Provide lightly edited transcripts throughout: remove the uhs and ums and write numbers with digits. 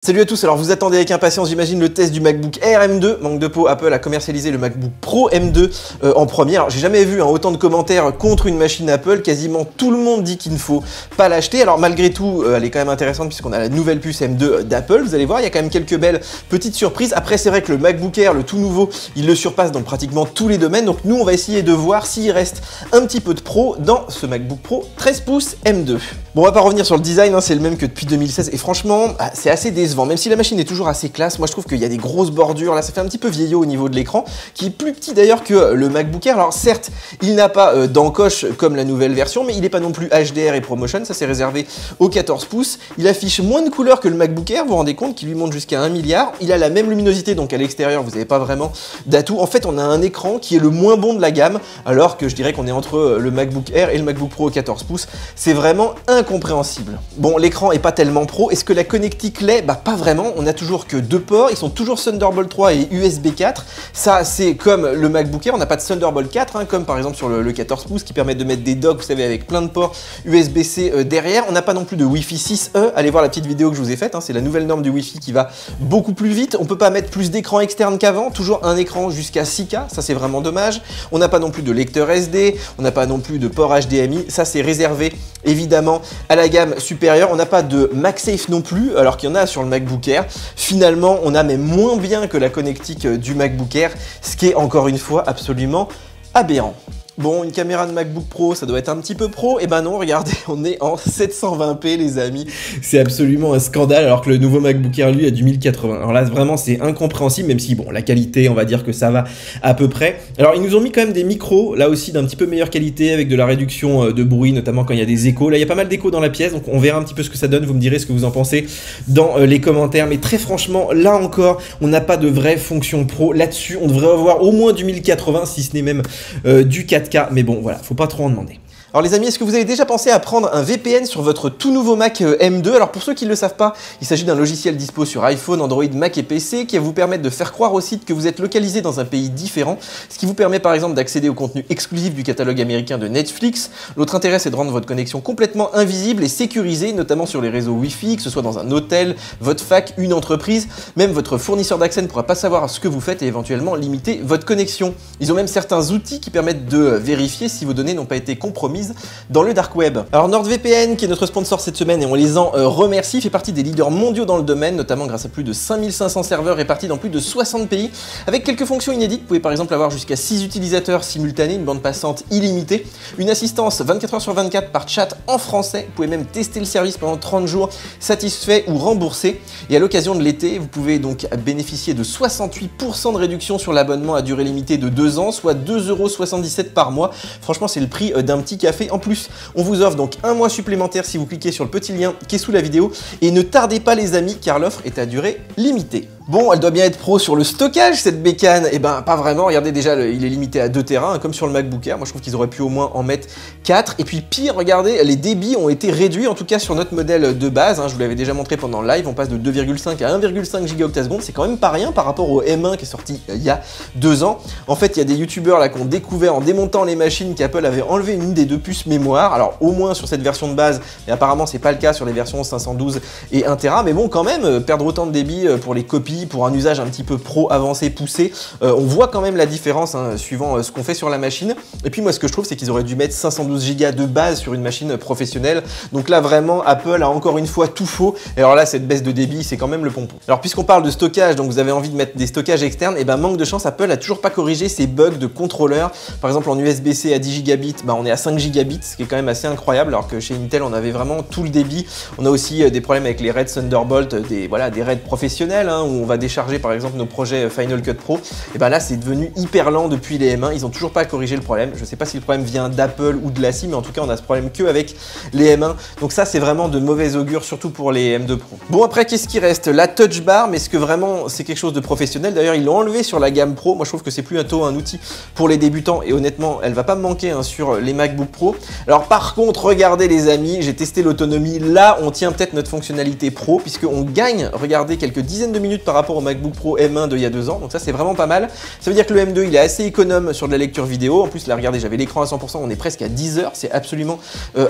Salut à tous, alors vous attendez avec impatience j'imagine le test du MacBook Air M2, manque de peau, Apple a commercialisé le MacBook Pro M2 en premier. Alors j'ai jamais vu autant de commentaires contre une machine Apple, quasiment tout le monde dit qu'il ne faut pas l'acheter. Alors malgré tout, elle est quand même intéressante puisqu'on a la nouvelle puce M2 d'Apple, vous allez voir, il y a quand même quelques belles petites surprises. Après c'est vrai que le MacBook Air, le tout nouveau, il le surpasse dans pratiquement tous les domaines, donc nous on va essayer de voir s'il reste un petit peu de pro dans ce MacBook Pro 13 pouces M2. Bon, on va pas revenir sur le design, c'est le même que depuis 2016 et franchement c'est assez décevant. Même si la machine est toujours assez classe, moi je trouve qu'il y a des grosses bordures, là ça fait un petit peu vieillot au niveau de l'écran, qui est plus petit d'ailleurs que le MacBook Air. Alors certes, il n'a pas d'encoche comme la nouvelle version, mais il n'est pas non plus HDR et ProMotion, ça c'est réservé aux 14 pouces. Il affiche moins de couleurs que le MacBook Air, vous vous rendez compte, qui lui monte jusqu'à 1 milliard. Il a la même luminosité, donc à l'extérieur vous n'avez pas vraiment d'atout. En fait on a un écran qui est le moins bon de la gamme, alors que je dirais qu'on est entre le MacBook Air et le MacBook Pro 14 pouces. C'est vraiment incompréhensible. Bon, l'écran est pas tellement pro, est-ce que la connectique l'est? Pas vraiment. On a toujours que deux ports, ils sont toujours Thunderbolt 3 et USB 4. Ça, c'est comme le MacBook Air, on n'a pas de Thunderbolt 4, comme par exemple sur le 14 pouces qui permettent de mettre des docks, vous savez, avec plein de ports USB-C derrière. On n'a pas non plus de Wi-Fi 6E. Allez voir la petite vidéo que je vous ai faite, c'est la nouvelle norme du Wi-Fi qui va beaucoup plus vite. On peut pas mettre plus d'écran externe qu'avant, toujours un écran jusqu'à 6K, ça c'est vraiment dommage. On n'a pas non plus de lecteur SD, on n'a pas non plus de port HDMI, ça c'est réservé évidemment à la gamme supérieure. On n'a pas de MagSafe non plus, alors qu'il y en a sur le MacBook Air. Finalement, on a même moins bien que la connectique du MacBook Air, ce qui est encore une fois absolument aberrant. Bon, une caméra de MacBook Pro, ça doit être un petit peu pro. Et ben non, regardez, on est en 720p les amis. C'est absolument un scandale alors que le nouveau MacBook Air lui a du 1080. Alors là vraiment c'est incompréhensible, même si bon la qualité on va dire que ça va à peu près. Alors ils nous ont mis quand même des micros, là aussi d'un petit peu meilleure qualité avec de la réduction de bruit, notamment quand il y a des échos. Là il y a pas mal d'échos dans la pièce, donc on verra un petit peu ce que ça donne. Vous me direz ce que vous en pensez dans les commentaires. Mais très franchement, là encore, on n'a pas de vraie fonction pro. Là-dessus, on devrait avoir au moins du 1080, si ce n'est même du 4K. Mais bon, voilà, faut pas trop en demander. Alors les amis, est-ce que vous avez déjà pensé à prendre un VPN sur votre tout nouveau Mac M2? Alors pour ceux qui ne le savent pas, il s'agit d'un logiciel dispo sur iPhone, Android, Mac et PC qui va vous permettre de faire croire au site que vous êtes localisé dans un pays différent, ce qui vous permet par exemple d'accéder au contenu exclusif du catalogue américain de Netflix. L'autre intérêt, c'est de rendre votre connexion complètement invisible et sécurisée, notamment sur les réseaux Wi-Fi, que ce soit dans un hôtel, votre fac, une entreprise. Même votre fournisseur d'accès ne pourra pas savoir ce que vous faites et éventuellement limiter votre connexion. Ils ont même certains outils qui permettent de vérifier si vos données n'ont pas été compromises dans le dark web. Alors NordVPN, qui est notre sponsor cette semaine et on les en remercie, fait partie des leaders mondiaux dans le domaine, notamment grâce à plus de 5500 serveurs répartis dans plus de 60 pays, avec quelques fonctions inédites. Vous pouvez par exemple avoir jusqu'à 6 utilisateurs simultanés, une bande passante illimitée, une assistance 24 h sur 24 par chat en français, vous pouvez même tester le service pendant 30 jours, satisfait ou remboursé, et à l'occasion de l'été, vous pouvez donc bénéficier de 68% de réduction sur l'abonnement à durée limitée de 2 ans, soit 2,77 € par mois. Franchement, c'est le prix d'un petit café. En plus, on vous offre donc un mois supplémentaire si vous cliquez sur le petit lien qui est sous la vidéo. Et ne tardez pas les amis, car l'offre est à durée limitée. Bon, elle doit bien être pro sur le stockage cette bécane. Eh ben pas vraiment, regardez déjà, il est limité à 2 Tera, comme sur le MacBook Air. Moi je trouve qu'ils auraient pu au moins en mettre 4. Et puis pire, regardez, les débits ont été réduits, en tout cas sur notre modèle de base. Je vous l'avais déjà montré pendant le live, on passe de 2,5 à 1,5 gigaoctets seconde. C'est quand même pas rien par rapport au M1 qui est sorti il y a 2 ans. En fait, il y a des youtubeurs là qui ont découvert en démontant les machines qu'Apple avait enlevé une des 2 puces mémoire. Alors au moins sur cette version de base, mais apparemment c'est pas le cas sur les versions 512 et 1 Tera. Mais bon, quand même, perdre autant de débit pour les copies, pour un usage un petit peu pro, avancé, poussé, on voit quand même la différence suivant ce qu'on fait sur la machine. Et puis moi ce que je trouve c'est qu'ils auraient dû mettre 512 Go de base sur une machine professionnelle. Donc là vraiment Apple a encore une fois tout faux. Et alors là cette baisse de débit c'est quand même le pompon. Alors puisqu'on parle de stockage, donc vous avez envie de mettre des stockages externes, et ben manque de chance, Apple a toujours pas corrigé ces bugs de contrôleurs. Par exemple en USB-C à 10 gigabits, on est à 5 gigabits, ce qui est quand même assez incroyable, alors que chez Intel on avait vraiment tout le débit. On a aussi des problèmes avec les RAID Thunderbolt, des RAID professionnels, où on va décharger par exemple nos projets Final Cut Pro. Et ben là c'est devenu hyper lent depuis les M1, ils ont toujours pas corrigé le problème. Je sais pas si le problème vient d'Apple ou de la scie, mais en tout cas on a ce problème que avec les M1. Donc ça c'est vraiment de mauvais augure, surtout pour les M2 Pro. Bon après qu'est-ce qui reste? La Touch Bar, mais est-ce que vraiment c'est quelque chose de professionnel? D'ailleurs ils l'ont enlevé sur la gamme Pro. Moi je trouve que c'est plutôt un outil pour les débutants et honnêtement elle va pas me manquer sur les MacBook Pro. Alors par contre regardez les amis, j'ai testé l'autonomie, là on tient peut-être notre fonctionnalité pro puisqu'on gagne, regardez, quelques dizaines de minutes par par rapport au MacBook Pro M1 d'il y a 2 ans, donc ça c'est vraiment pas mal. Ça veut dire que le M2 il est assez économe sur de la lecture vidéo, en plus là regardez j'avais l'écran à 100%, on est presque à 10 heures, c'est absolument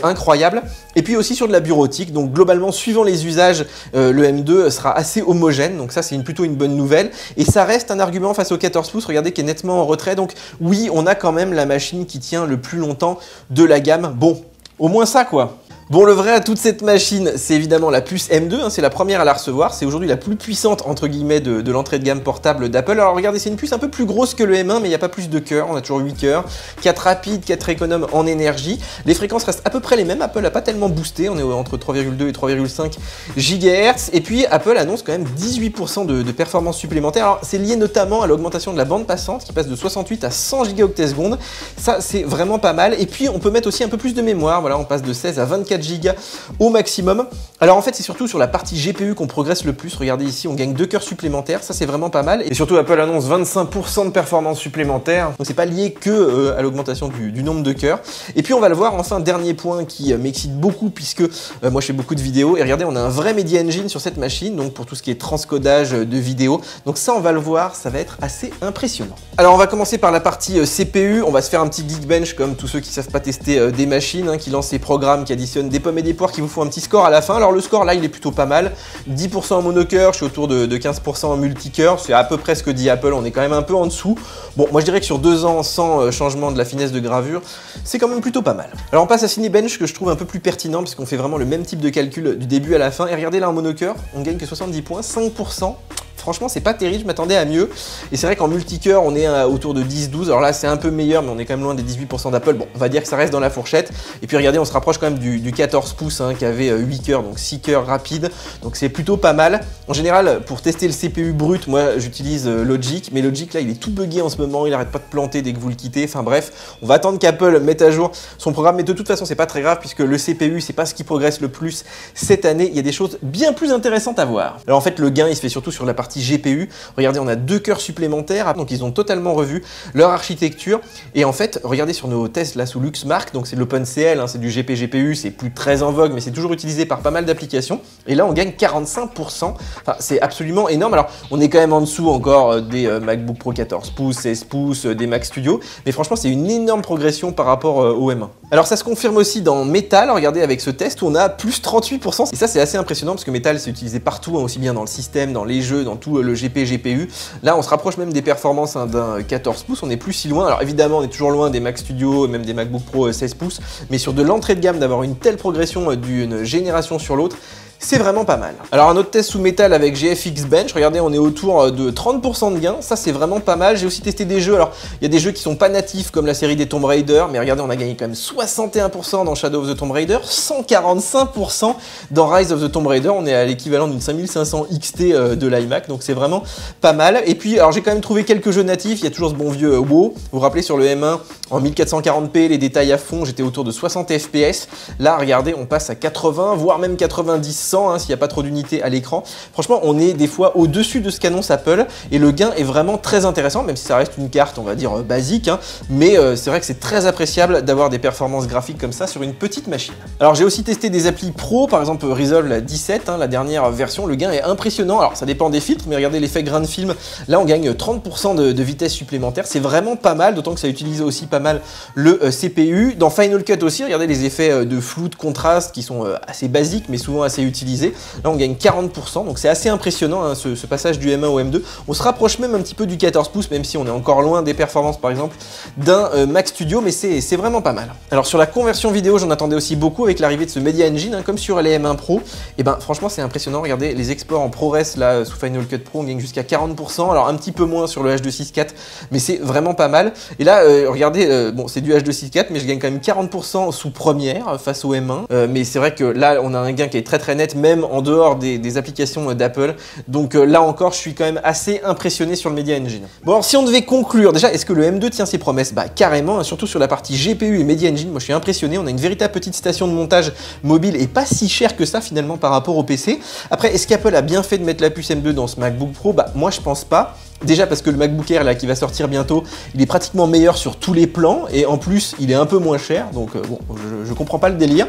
incroyable. Et puis aussi sur de la bureautique, donc globalement suivant les usages, le M2 sera assez homogène, donc ça c'est plutôt une bonne nouvelle. Et ça reste un argument face au 14 pouces, regardez qui est nettement en retrait, donc oui on a quand même la machine qui tient le plus longtemps de la gamme, bon au moins ça quoi. Bon, le vrai à toute cette machine, c'est évidemment la puce M2, hein, c'est la première à la recevoir, c'est aujourd'hui la plus puissante entre guillemets de l'entrée de gamme portable d'Apple. Alors regardez, c'est une puce un peu plus grosse que le M1, mais il n'y a pas plus de cœur, on a toujours 8 cœurs, 4 rapides, 4 économes en énergie. Les fréquences restent à peu près les mêmes, Apple n'a pas tellement boosté, on est entre 3,2 et 3,5 GHz, et puis Apple annonce quand même 18% de performance supplémentaire. Alors c'est lié notamment à l'augmentation de la bande passante qui passe de 68 à 100 gigaoctets secondes, ça c'est vraiment pas mal. Et puis on peut mettre aussi un peu plus de mémoire, voilà, on passe de 16 à 24 Go au maximum. Alors en fait c'est surtout sur la partie GPU qu'on progresse le plus, regardez ici on gagne 2 cœurs supplémentaires, ça c'est vraiment pas mal. Et surtout Apple annonce 25% de performance supplémentaire, donc c'est pas lié que à l'augmentation du nombre de cœurs. Et puis on va le voir enfin, dernier point qui m'excite beaucoup puisque moi je fais beaucoup de vidéos, et regardez on a un vrai Media Engine sur cette machine, donc pour tout ce qui est transcodage de vidéos, donc ça on va le voir, ça va être assez impressionnant. Alors on va commencer par la partie CPU, on va se faire un petit Geekbench comme tous ceux qui savent pas tester des machines, hein, qui lancent ces programmes qui additionnent des pommes et des poires qui vous font un petit score à la fin. Alors le score là il est plutôt pas mal, 10% en monocœur, je suis autour de 15% en multicœur, c'est à peu près ce que dit Apple, on est quand même un peu en dessous. Bon moi je dirais que sur 2 ans sans changement de la finesse de gravure, c'est quand même plutôt pas mal. Alors on passe à Cinebench que je trouve un peu plus pertinent parce qu'on fait vraiment le même type de calcul du début à la fin, et regardez là en monocœur, on gagne que 70 points, 5%. Franchement c'est pas terrible, je m'attendais à mieux, et c'est vrai qu'en multicœur on est autour de 10-12, alors là c'est un peu meilleur mais on est quand même loin des 18% d'Apple, bon on va dire que ça reste dans la fourchette. Et puis regardez on se rapproche quand même du 14 pouces hein, qui avait 8 cœurs, donc 6 cœurs rapides, donc c'est plutôt pas mal. En général pour tester le CPU brut, moi j'utilise Logic, mais Logic là il est tout buggé en ce moment, il arrête pas de planter dès que vous le quittez, enfin bref, on va attendre qu'Apple mette à jour son programme, mais de toute façon c'est pas très grave puisque le CPU c'est pas ce qui progresse le plus cette année, il y a des choses bien plus intéressantes à voir. Alors en fait le gain il se fait surtout sur la partie GPU, regardez on a 2 cœurs supplémentaires, donc ils ont totalement revu leur architecture, et en fait regardez sur nos tests là sous Luxmark, donc c'est de l'OpenCL, hein, c'est du GPU, c'est plus très en vogue mais c'est toujours utilisé par pas mal d'applications, et là on gagne 45%, enfin c'est absolument énorme. Alors on est quand même en dessous encore des MacBook Pro 14 pouces, 16 pouces, des Mac Studio, mais franchement c'est une énorme progression par rapport au M1. Alors ça se confirme aussi dans Metal, regardez avec ce test où on a plus 38%, et ça c'est assez impressionnant parce que Metal c'est utilisé partout, hein, aussi bien dans le système, dans les jeux, dans tout le GPU. Là on se rapproche même des performances hein, d'un 14 pouces, on est plus si loin. Alors évidemment on est toujours loin des Mac Studio, même des MacBook Pro 16 pouces, mais sur de l'entrée de gamme d'avoir une telle progression d'une génération sur l'autre, c'est vraiment pas mal. Alors un autre test sous Metal avec GFX Bench, regardez on est autour de 30% de gain, ça c'est vraiment pas mal. J'ai aussi testé des jeux, alors il y a des jeux qui sont pas natifs comme la série des Tomb Raider, mais regardez on a gagné quand même 61% dans Shadow of the Tomb Raider, 145% dans Rise of the Tomb Raider, on est à l'équivalent d'une 5500 XT de l'iMac, donc c'est vraiment pas mal. Et puis alors j'ai quand même trouvé quelques jeux natifs, il y a toujours ce bon vieux WoW, vous vous rappelez sur le M1 en 1440p, les détails à fond, j'étais autour de 60 FPS, là regardez on passe à 80 voire même 90, hein, s'il n'y a pas trop d'unités à l'écran. Franchement on est des fois au-dessus de ce qu'annonce Apple, et le gain est vraiment très intéressant, même si ça reste une carte on va dire basique, hein, mais c'est vrai que c'est très appréciable d'avoir des performances graphiques comme ça sur une petite machine. Alors j'ai aussi testé des applis pro, par exemple Resolve la 17, hein, la dernière version, le gain est impressionnant. Alors ça dépend des filtres, mais regardez l'effet grain de film, là on gagne 30% de vitesse supplémentaire, c'est vraiment pas mal, d'autant que ça utilise aussi pas mal le CPU. Dans Final Cut aussi, regardez les effets de flou, de contraste qui sont assez basiques mais souvent assez utilisés. Là on gagne 40%, donc c'est assez impressionnant hein, ce passage du M1 au M2. On se rapproche même un petit peu du 14 pouces, même si on est encore loin des performances par exemple d'un Mac Studio, mais c'est vraiment pas mal. Alors sur la conversion vidéo, j'en attendais aussi beaucoup avec l'arrivée de ce Media Engine, hein, comme sur les M1 Pro, et ben franchement c'est impressionnant, regardez les exports en ProRes là sous Final Cut Pro, on gagne jusqu'à 40%, alors un petit peu moins sur le H264, mais c'est vraiment pas mal. Et là regardez, bon c'est du H264, mais je gagne quand même 40% sous Premiere face au M1, mais c'est vrai que là on a un gain qui est très net, même en dehors des applications d'Apple, donc là encore je suis quand même assez impressionné sur le Media Engine. Bon alors si on devait conclure, déjà est-ce que le M2 tient ses promesses? Bah carrément, hein, surtout sur la partie GPU et Media Engine, moi je suis impressionné, on a une véritable petite station de montage mobile et pas si cher que ça finalement par rapport au PC. Après est-ce qu'Apple a bien fait de mettre la puce M2 dans ce MacBook Pro? Bah moi je pense pas. Déjà parce que le MacBook Air là qui va sortir bientôt, il est pratiquement meilleur sur tous les plans et en plus il est un peu moins cher, donc bon, je comprends pas le délire.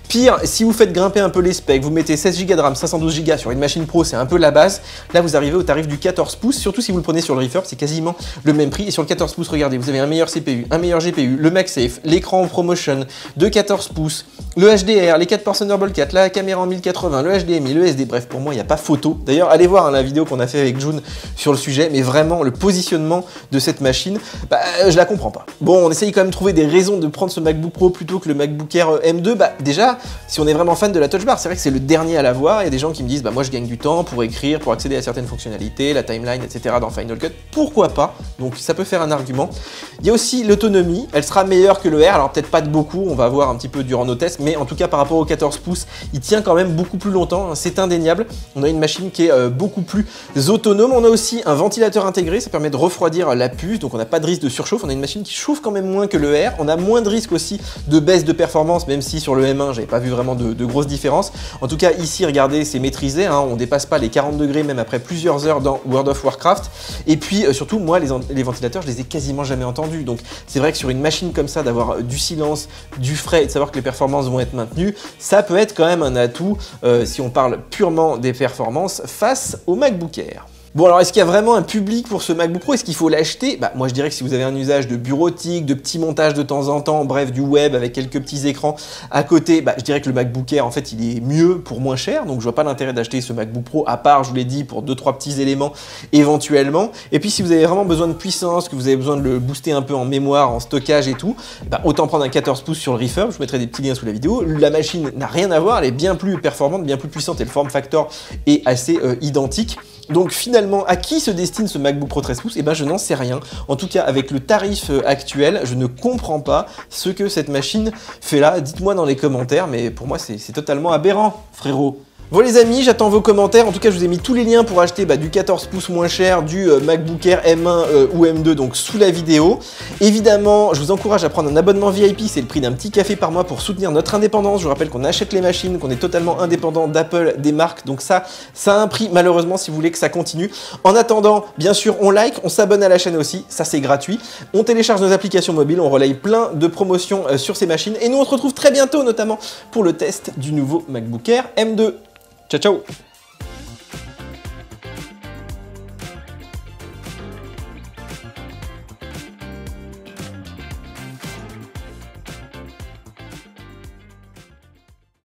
Pire, si vous faites grimper un peu les specs, vous mettez 16 Go de RAM, 512 Go sur une machine pro, c'est un peu la base. Là vous arrivez au tarif du 14 pouces, surtout si vous le prenez sur le refurb, c'est quasiment le même prix. Et sur le 14 pouces, regardez, vous avez un meilleur CPU, un meilleur GPU, le MagSafe, l'écran en ProMotion de 14 pouces, le HDR, les 4 ports Thunderbolt 4, la caméra en 1080, le HDMI, le SD, bref, pour moi il n'y a pas photo. D'ailleurs, allez voir la vidéo qu'on a fait avec June sur le sujet, mais vraiment le positionnement de cette machine, bah, je la comprends pas. Bon, on essaye quand même de trouver des raisons de prendre ce MacBook Pro plutôt que le MacBook Air M2. Bah déjà, si on est vraiment fan de la Touch Bar, c'est vrai que c'est le dernier à l'avoir. Il y a des gens qui me disent, bah moi je gagne du temps pour écrire, pour accéder à certaines fonctionnalités, la timeline, etc. dans Final Cut. Pourquoi pas? Donc ça peut faire un argument. Il y a aussi l'autonomie, elle sera meilleure que le R, alors peut-être pas de beaucoup, on va voir un petit peu durant nos tests, mais en tout cas par rapport au 14 pouces, il tient quand même beaucoup plus longtemps, hein, c'est indéniable. On a une machine qui est beaucoup plus autonome. On a aussi un ventilateur intégré, ça permet de refroidir la puce, donc on n'a pas de risque de surchauffe. On a une machine qui chauffe quand même moins que le R. On a moins de risque aussi de baisse de performance, même si sur le M1, j'avais pas vu vraiment de grosses différences. En tout cas, ici, regardez, c'est maîtrisé, hein, on dépasse pas les 40 degrés, même après plusieurs heures dans World of Warcraft. Et puis, surtout, moi, les ventilateurs, je les ai quasiment jamais entendus. Donc, c'est vrai que sur une machine comme ça, d'avoir du silence, du frais et de savoir que les performances vont être maintenues, ça peut être quand même un atout si on parle purement des performances face au MacBook Air. Bon alors est-ce qu'il y a vraiment un public pour ce MacBook Pro? Est-ce qu'il faut l'acheter? Bah moi je dirais que si vous avez un usage de bureautique, de petits montages de temps en temps, bref du web avec quelques petits écrans à côté, bah je dirais que le MacBook Air en fait il est mieux pour moins cher, donc je vois pas l'intérêt d'acheter ce MacBook Pro à part, je vous l'ai dit, pour 2-3 petits éléments éventuellement. Et puis si vous avez vraiment besoin de puissance, que vous avez besoin de le booster un peu en mémoire, en stockage et tout, bah autant prendre un 14 pouces sur le refurb, je vous mettrai des petits liens sous la vidéo. La machine n'a rien à voir, elle est bien plus performante, bien plus puissante et le form factor est assez identique. Donc finalement, à qui se destine ce MacBook Pro 13 pouces? Eh ben je n'en sais rien. En tout cas, avec le tarif actuel, je ne comprends pas ce que cette machine fait là. Dites-moi dans les commentaires, mais pour moi c'est totalement aberrant, frérot. Bon les amis, j'attends vos commentaires. En tout cas, je vous ai mis tous les liens pour acheter du 14 pouces moins cher, du MacBook Air M1 ou M2, donc sous la vidéo. Évidemment, je vous encourage à prendre un abonnement VIP, c'est le prix d'un petit café par mois pour soutenir notre indépendance. Je vous rappelle qu'on achète les machines, qu'on est totalement indépendant d'Apple, des marques, donc ça a un prix malheureusement si vous voulez que ça continue. En attendant, bien sûr, on like, on s'abonne à la chaîne aussi, ça c'est gratuit. On télécharge nos applications mobiles, on relaye plein de promotions sur ces machines et nous on se retrouve très bientôt notamment pour le test du nouveau MacBook Air M2. Ciao ciao.